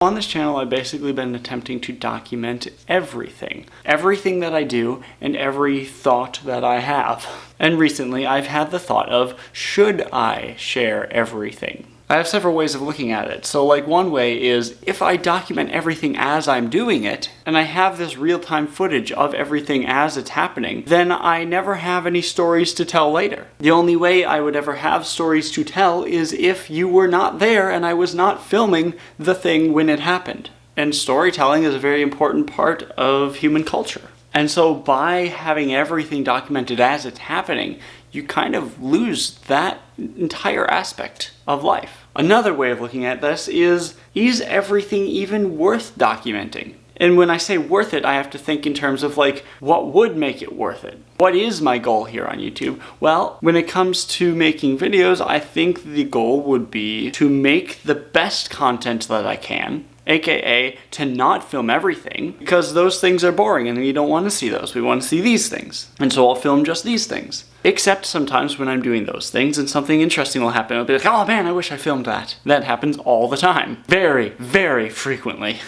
On this channel, I've basically been attempting to document everything. Everything that I do and every thought that I have. And recently, I've had the thought of, should I share everything? I have several ways of looking at it. So like one way is, if I document everything as I'm doing it, and I have this real-time footage of everything as it's happening, then I never have any stories to tell later. The only way I would ever have stories to tell is if you were not there and I was not filming the thing when it happened. And storytelling is a very important part of human culture. And so by having everything documented as it's happening, you kind of lose that entire aspect of life. Another way of looking at this is everything even worth documenting? And when I say worth it, I have to think in terms of like, what would make it worth it? What is my goal here on YouTube? Well, when it comes to making videos, I think the goal would be to make the best content that I can, aka to not film everything, because those things are boring and we don't want to see those. We want to see these things. And so I'll film just these things. Except sometimes when I'm doing those things and something interesting will happen, I'll be like, oh man, I wish I filmed that. That happens all the time. Very, very frequently.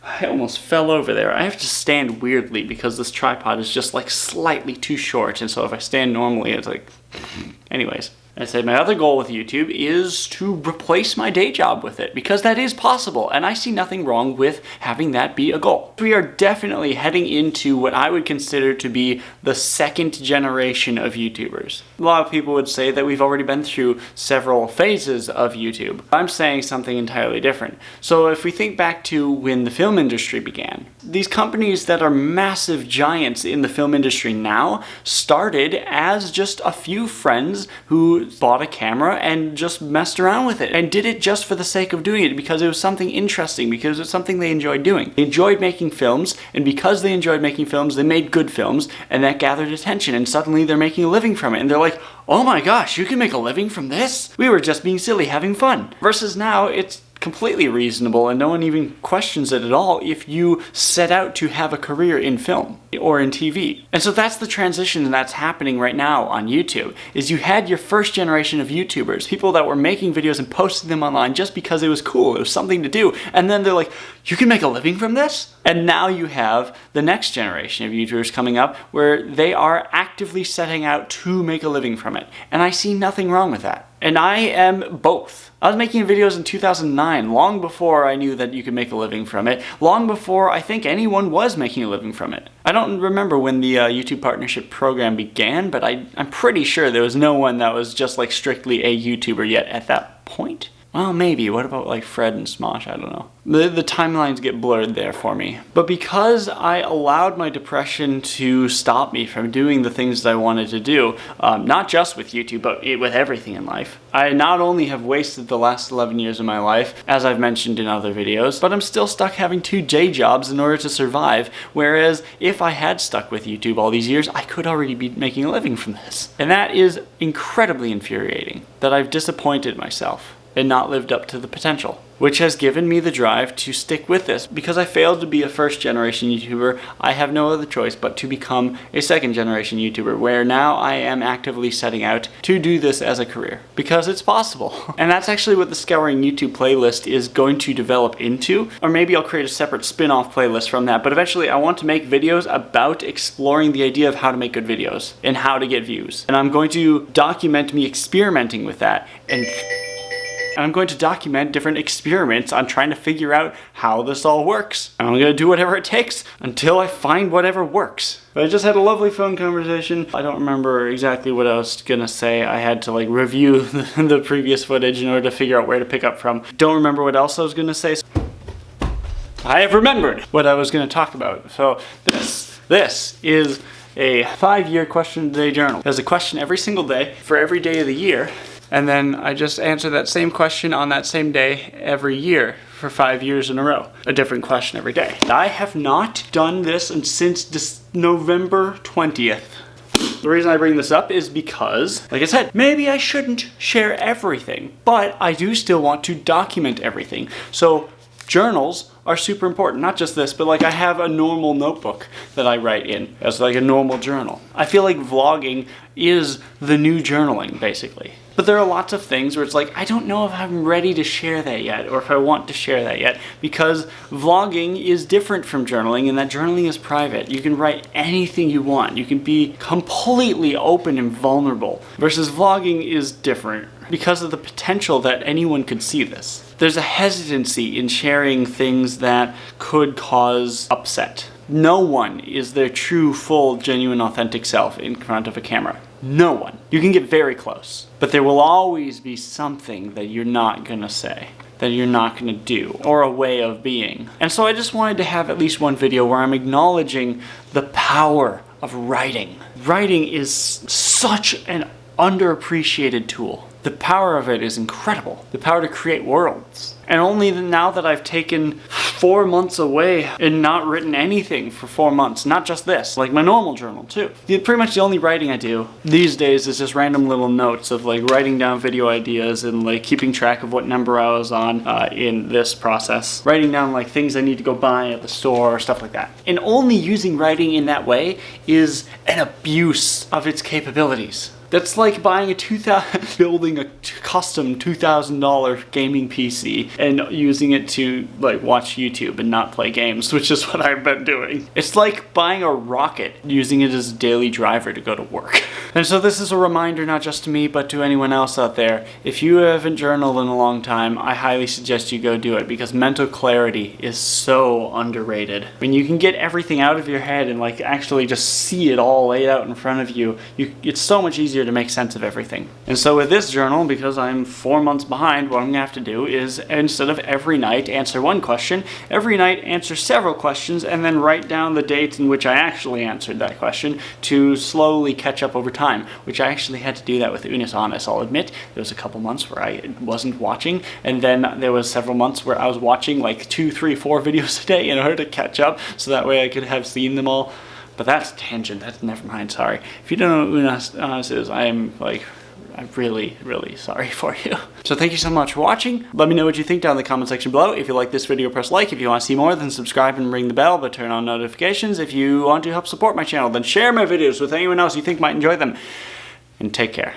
I almost fell over there. I have to stand weirdly because this tripod is just like slightly too short, and so if I stand normally, it's like... Anyways. I said my other goal with YouTube is to replace my day job with it, because that is possible, and I see nothing wrong with having that be a goal. We are definitely heading into what I would consider to be the second generation of YouTubers. A lot of people would say that we've already been through several phases of YouTube. I'm saying something entirely different. So if we think back to when the film industry began, these companies that are massive giants in the film industry now started as just a few friends who bought a camera and just messed around with it and did it just for the sake of doing it, because it was something interesting, because it was something they enjoyed doing. They enjoyed making films, and because they enjoyed making films, they made good films, and that gathered attention, and suddenly they're making a living from it, and they're like, oh my gosh, you can make a living from this? We were just being silly, having fun. Versus now, it's completely reasonable and no one even questions it at all if you set out to have a career in film or in TV. And so that's the transition that's happening right now on YouTube, is you had your first generation of YouTubers, people that were making videos and posting them online just because it was cool, it was something to do, and then they're like, you can make a living from this? And now you have the next generation of YouTubers coming up where they are actively setting out to make a living from it. And I see nothing wrong with that. And I am both. I was making videos in 2009, long before I knew that you could make a living from it, long before I think anyone was making a living from it. I don't remember when the YouTube Partnership Program began, but I'm pretty sure there was no one that was just like strictly a YouTuber yet at that point. Well, maybe. What about like Fred and Smosh? I don't know. The timelines get blurred there for me. But because I allowed my depression to stop me from doing the things that I wanted to do, not just with YouTube, but with everything in life, I not only have wasted the last 11 years of my life, as I've mentioned in other videos, but I'm still stuck having 2 day jobs in order to survive, whereas if I had stuck with YouTube all these years, I could already be making a living from this. And that is incredibly infuriating, that I've disappointed myself and not lived up to the potential, which has given me the drive to stick with this. Because I failed to be a first generation YouTuber, I have no other choice but to become a second generation YouTuber, where now I am actively setting out to do this as a career, because it's possible. And that's actually what the Scouring YouTube playlist is going to develop into, or maybe I'll create a separate spin-off playlist from that, but eventually I want to make videos about exploring the idea of how to make good videos and how to get views. And I'm going to document me experimenting with that, and I'm going to document different experiments on trying to figure out how this all works. And I'm going to do whatever it takes until I find whatever works. But I just had a lovely phone conversation. I don't remember exactly what I was going to say. I had to like review the previous footage in order to figure out where to pick up from. Don't remember what else I was going to say. I have remembered what I was going to talk about. So this is a 5-year question of the day journal. There's a question every single day for every day of the year. And then I just answer that same question on that same day every year for 5 years in a row. A different question every day. I have not done this since November 20th. The reason I bring this up is because, like I said, maybe I shouldn't share everything, but I do still want to document everything. So Journals are super important, not just this, but like I have a normal notebook that I write in as like a normal journal. I feel like vlogging is the new journaling, basically. But there are lots of things where it's like, I don't know if I'm ready to share that yet, or if I want to share that yet, because vlogging is different from journaling in that journaling is private. You can write anything you want. You can be completely open and vulnerable, versus vlogging is different because of the potential that anyone could see this. There's a hesitancy in sharing things that could cause upset. No one is their true, full, genuine, authentic self in front of a camera. No one. You can get very close, but there will always be something that you're not gonna say, that you're not gonna do, or a way of being. And so I just wanted to have at least one video where I'm acknowledging the power of writing. Writing is such an underappreciated tool. The power of it is incredible. The power to create worlds. And only now that I've taken 4 months away and not written anything for 4 months, not just this, like my normal journal too. Pretty much the only writing I do these days is just random little notes of like writing down video ideas and like keeping track of what number I was on in this process. Writing down like things I need to go buy at the store or stuff like that. And only using writing in that way is an abuse of its capabilities. That's like buying building a custom $2,000 gaming PC and using it to like watch YouTube and not play games, which is what I've been doing. It's like buying a rocket, using it as a daily driver to go to work. And so this is a reminder not just to me, but to anyone else out there. If you haven't journaled in a long time, I highly suggest you go do it, because mental clarity is so underrated. When you can get everything out of your head and like actually just see it all laid out in front of you, it's so much easier to make sense of everything. And so with this journal, because I'm 4 months behind, what I'm gonna have to do is, instead of every night answer one question, every night answer several questions and then write down the dates in which I actually answered that question to slowly catch up over time, which I actually had to do that with Unis Honest. I'll admit, there was a couple months where I wasn't watching, and then there was several months where I was watching like 2, 3, 4 videos a day in order to catch up, so that way I could have seen them all. But that's a tangent, that's never mind, sorry. If you don't know what Unis Honest is, I'm really, really sorry for you. So thank you so much for watching. Let me know what you think down in the comment section below. If you like this video, press like. If you want to see more, then subscribe and ring the bell, but turn on notifications. If you want to help support my channel, then share my videos with anyone else you think might enjoy them. And take care.